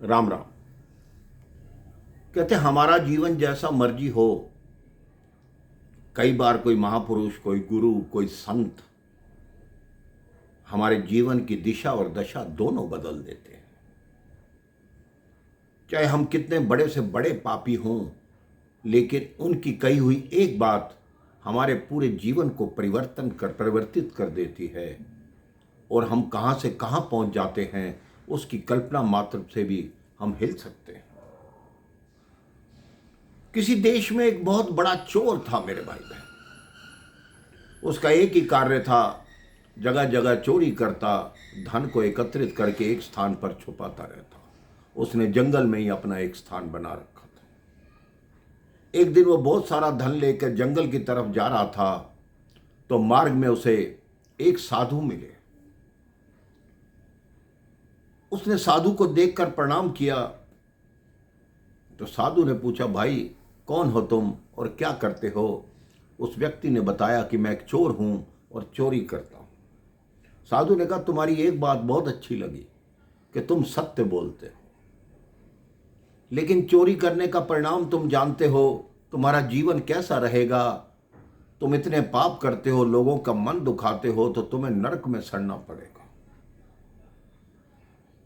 राम राम। कहते हमारा जीवन जैसा मर्जी हो। कई बार कोई महापुरुष, कोई गुरु, कोई संत हमारे जीवन की दिशा और दशा दोनों बदल देते हैं। चाहे हम कितने बड़े से बड़े पापी हों, लेकिन उनकी कही हुई एक बात हमारे पूरे जीवन को परिवर्तित कर देती है और हम कहां से कहां पहुंच जाते हैं उसकी कल्पना मात्र से भी हम हिल सकते हैं। किसी देश में एक बहुत बड़ा चोर था मेरे भाई बहन। उसका एक ही कार्य था, जगह जगह चोरी करता, धन को एकत्रित करके एक स्थान पर छुपाता रहता। उसने जंगल में ही अपना एक स्थान बना रखा था। एक दिन वो बहुत सारा धन लेकर जंगल की तरफ जा रहा था तो मार्ग में उसे एक साधु मिले। उसने साधु को देखकर प्रणाम किया तो साधु ने पूछा, भाई कौन हो तुम और क्या करते हो? उस व्यक्ति ने बताया कि मैं एक चोर हूं और चोरी करता हूं। साधु ने कहा, तुम्हारी एक बात बहुत अच्छी लगी कि तुम सत्य बोलते हो, लेकिन चोरी करने का परिणाम तुम जानते हो, तुम्हारा जीवन कैसा रहेगा। तुम इतने पाप करते हो, लोगों का मन दुखाते हो, तो तुम्हें नरक में सड़ना पड़ेगा।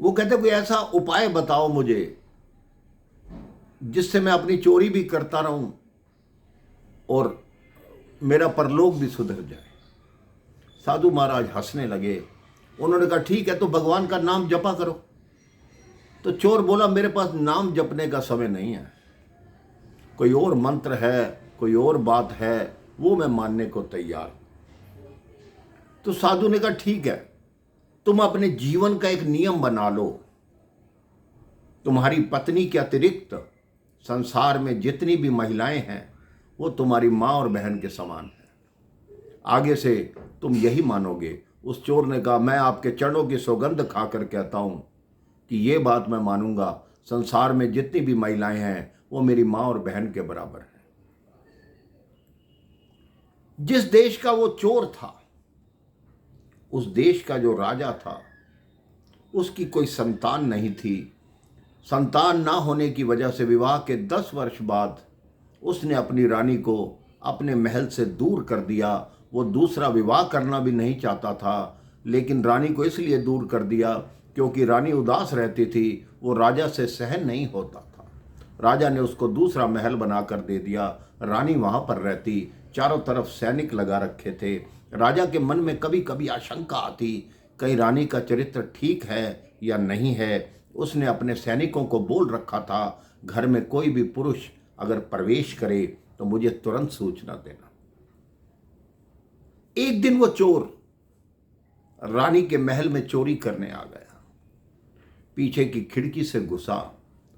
वो कहते कोई ऐसा उपाय बताओ मुझे जिससे मैं अपनी चोरी भी करता रहूं और मेरा परलोक भी सुधर जाए। साधु महाराज हंसने लगे। उन्होंने कहा, ठीक है तो भगवान का नाम जपा करो। तो चोर बोला, मेरे पास नाम जपने का समय नहीं है, कोई और मंत्र है, कोई और बात है, वो मैं मानने को तैयार हूं। तो साधु ने कहा, ठीक है तुम अपने जीवन का एक नियम बना लो। तुम्हारी पत्नी के अतिरिक्त संसार में जितनी भी महिलाएं हैं वो तुम्हारी मां और बहन के समान है। आगे से तुम यही मानोगे। उस चोर ने कहा, मैं आपके चरणों की सौगंध खाकर कहता हूं कि ये बात मैं मानूंगा, संसार में जितनी भी महिलाएं हैं वो मेरी मां और बहन के बराबर हैं। जिस देश का वो चोर था, उस देश का जो राजा था, उसकी कोई संतान नहीं थी। संतान ना होने की वजह से विवाह के 10 वर्ष बाद उसने अपनी रानी को अपने महल से दूर कर दिया। वो दूसरा विवाह करना भी नहीं चाहता था, लेकिन रानी को इसलिए दूर कर दिया क्योंकि रानी उदास रहती थी, वो राजा से सहन नहीं होता था। राजा ने उसको दूसरा महल बनाकर दे दिया। रानी वहाँ पर रहती, चारों तरफ सैनिक लगा रखे थे। राजा के मन में कभी कभी आशंका आती, कहीं रानी का चरित्र ठीक है या नहीं है। उसने अपने सैनिकों को बोल रखा था, घर में कोई भी पुरुष अगर प्रवेश करे तो मुझे तुरंत सूचना देना। एक दिन वो चोर रानी के महल में चोरी करने आ गया। पीछे की खिड़की से घुसा।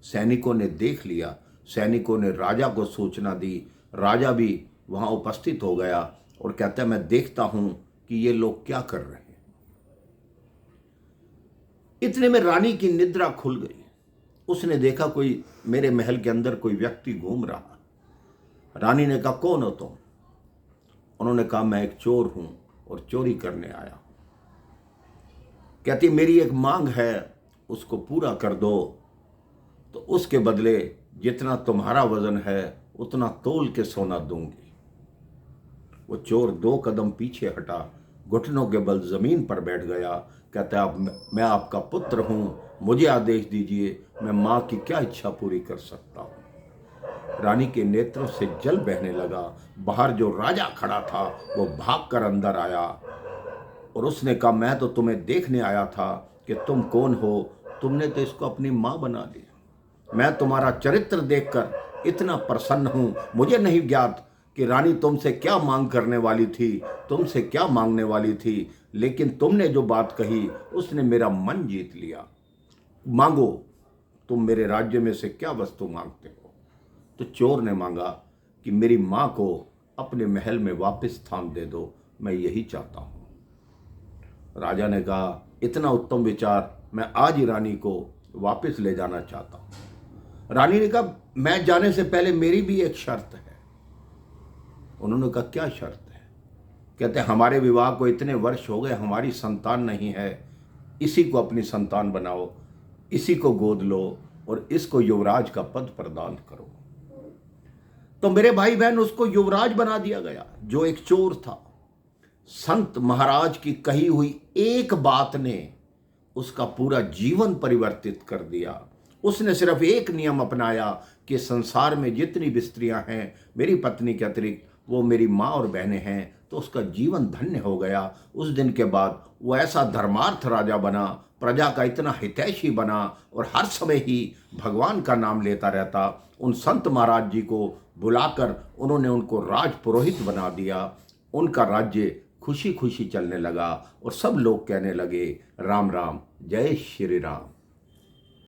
सैनिकों ने देख लिया। सैनिकों ने राजा को सूचना दी। राजा भी वहां उपस्थित हो गया और कहता है, मैं देखता हूं कि ये लोग क्या कर रहे हैं। इतने में रानी की निद्रा खुल गई। उसने देखा कोई मेरे महल के अंदर कोई व्यक्ति घूम रहा। रानी ने कहा, कौन हो तुम? उन्होंने कहा, मैं एक चोर हूं और चोरी करने आया हूं। कहती, मेरी एक मांग है, उसको पूरा कर दो तो उसके बदले जितना तुम्हारा वजन है उतना तोल के सोना दूंगी। वो चोर 2 कदम पीछे हटा, घुटनों के बल जमीन पर बैठ गया। कहता है, मैं आपका पुत्र हूं, मुझे आदेश दीजिए, मैं मां की क्या इच्छा पूरी कर सकता हूं। रानी के नेत्रों से जल बहने लगा। बाहर जो राजा खड़ा था वो भागकर अंदर आया और उसने कहा, मैं तो तुम्हें देखने आया था कि तुम कौन हो। तुमने तो इसको अपनी मां बना लिया। मैं तुम्हारा चरित्र देखकर इतना प्रसन्न हूं। मुझे नहीं ज्ञात कि रानी तुमसे क्या मांग करने वाली थी, तुमसे क्या मांगने वाली थी, लेकिन तुमने जो बात कही उसने मेरा मन जीत लिया। मांगो, तुम मेरे राज्य में से क्या वस्तु मांगते हो? तो चोर ने मांगा कि मेरी मां को अपने महल में वापस स्थान दे दो, मैं यही चाहता हूं। राजा ने कहा, इतना उत्तम विचार, मैं आज ही रानी को वापस ले जाना चाहता हूं। रानी ने कहा, मैं जाने से पहले मेरी भी एक शर्त है। उन्होंने कहा, क्या शर्त है? कहते, हमारे विवाह को इतने वर्ष हो गए, हमारी संतान नहीं है, इसी को अपनी संतान बनाओ। इसी को गोद लो और इसको युवराज का पद प्रदान करो। तो मेरे भाई बहन, उसको युवराज बना दिया गया जो एक चोर था। संत महाराज की कही हुई एक बात ने उसका पूरा जीवन परिवर्तित कर दिया। उसने सिर्फ एक नियम अपनाया कि संसार में जितनी भी स्त्रियां हैं मेरी पत्नी के अतिरिक्त वो मेरी माँ और बहनें हैं, तो उसका जीवन धन्य हो गया। उस दिन के बाद वो ऐसा धर्मार्थ राजा बना, प्रजा का इतना हितैषी बना और हर समय ही भगवान का नाम लेता रहता। उन संत महाराज जी को बुलाकर उन्होंने उनको राज पुरोहित बना दिया। उनका राज्य खुशी खुशी चलने लगा और सब लोग कहने लगे राम राम, जय श्री राम।